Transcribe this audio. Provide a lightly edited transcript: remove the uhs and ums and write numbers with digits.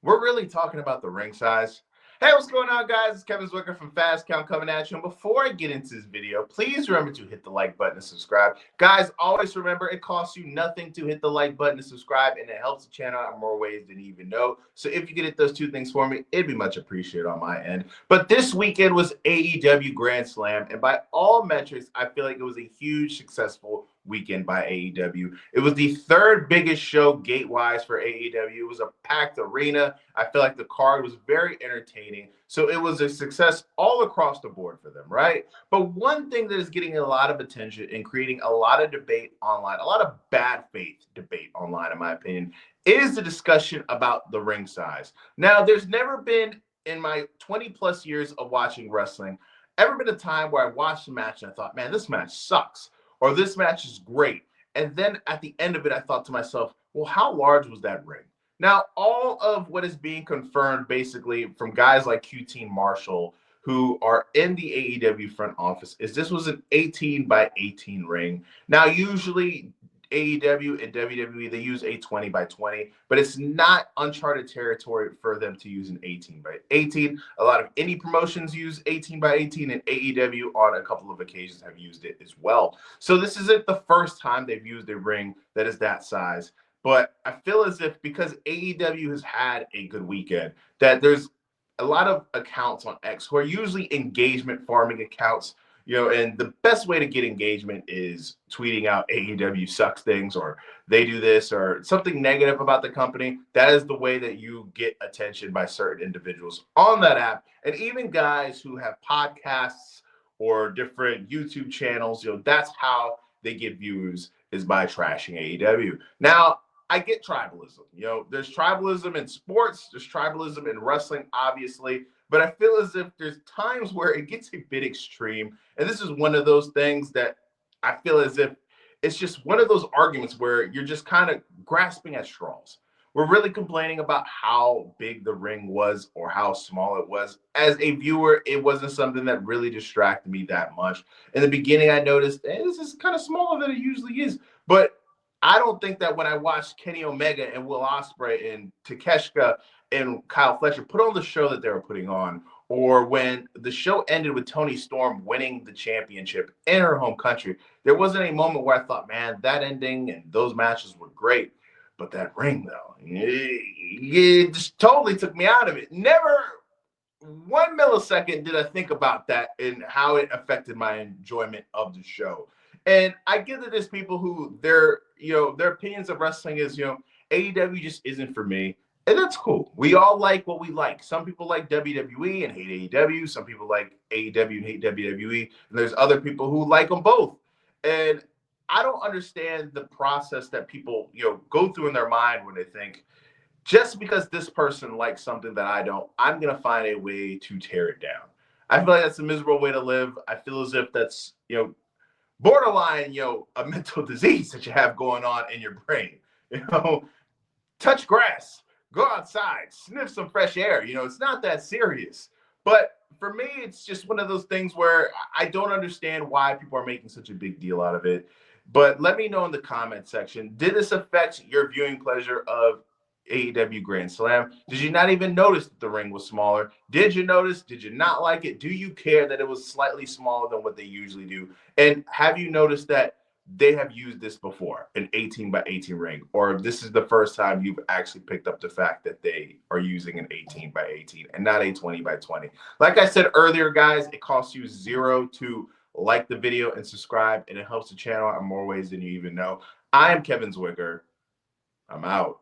We're really talking about the ring size. Hey, what's going on, guys? It's Kevin Zwicker from Fast Count coming at you. And before I get into this video, please remember to hit the like button and subscribe. Guys, always remember it costs you nothing to hit the like button and subscribe, and it helps the channel out in more ways than you even know. So if you could hit those two things for me, it'd be much appreciated on my end. But this weekend was AEW Grand Slam, and by all metrics, I feel like it was a huge, successful weekend by AEW. It was the third biggest show gate-wise for AEW. It was a packed arena. I feel like the card was very entertaining. So it was a success all across the board for them, right? But one thing that is getting a lot of attention and creating a lot of debate online, a lot of bad faith debate online, in my opinion, is the discussion about the ring size. Now, there's never been, in my 20 plus years of watching wrestling, ever been a time where I watched a match and I thought, man, this match sucks, or this match is great. And then at the end of it, I thought to myself, well, how large was that ring? Now, all of what is being confirmed basically from guys like QT Marshall, who are in the AEW front office, is this was an 18 by 18 ring. Now, usually AEW and WWE, they use a 20 by 20, but it's not uncharted territory for them to use an 18 by 18. A lot of indie promotions use 18 by 18, and AEW on a couple of occasions have used it as well. So this isn't the first time they've used a ring that is that size. But I feel as if because AEW has had a good weekend, that there's a lot of accounts on X who are usually engagement farming accounts, and the best way to get engagement is tweeting out AEW sucks things, or they do this, or something negative about the company. That is the way that you get attention by certain individuals on that app. And even guys who have podcasts or different YouTube channels, that's how they get views, is by trashing AEW. Now, I get tribalism. There's tribalism in sports, there's tribalism in wrestling, obviously. But I feel as if there's times where it gets a bit extreme. And this is one of those things that I feel as if it's just one of those arguments where you're just kind of grasping at straws. We're really complaining about how big the ring was or how small it was. As a viewer, it wasn't something that really distracted me that much. In the beginning, I noticed, hey, this is kind of smaller than it usually is. But I don't think that when I watched Kenny Omega and Will Ospreay and Takeshita and Kyle Fletcher put on the show that they were putting on, or when the show ended with Toni Storm winning the championship in her home country, there wasn't a moment where I thought, man, that ending and those matches were great. But that ring, though, it just totally took me out of it. Never 1 millisecond did I think about that and how it affected my enjoyment of the show. And I get that there's people who their opinions of wrestling is, AEW just isn't for me. And that's cool. We all like what we like. Some people like WWE and hate AEW. Some people like AEW and hate WWE. And there's other people who like them both. And I don't understand the process that people, go through in their mind when they think, just because this person likes something that I don't, I'm going to find a way to tear it down. I feel like that's a miserable way to live. I feel as if that's, borderline, a mental disease that you have going on in your brain. Touch grass, go outside, sniff some fresh air. It's not that serious. But for me, it's just one of those things where I don't understand why people are making such a big deal out of it. But let me know in the comment section, did this affect your viewing pleasure of AEW Grand Slam? Did you not even notice that the ring was smaller? Did you notice? Did you not like it? Do you care that it was slightly smaller than what they usually do? And have you noticed that they have used this before, an 18 by 18 ring? Or this is the first time you've actually picked up the fact that they are using an 18 by 18 and not a 20 by 20? Like I said earlier, guys, it costs you $0 to like the video and subscribe, and it helps the channel out in more ways than you even know. I am Kevin Zwicker. I'm out.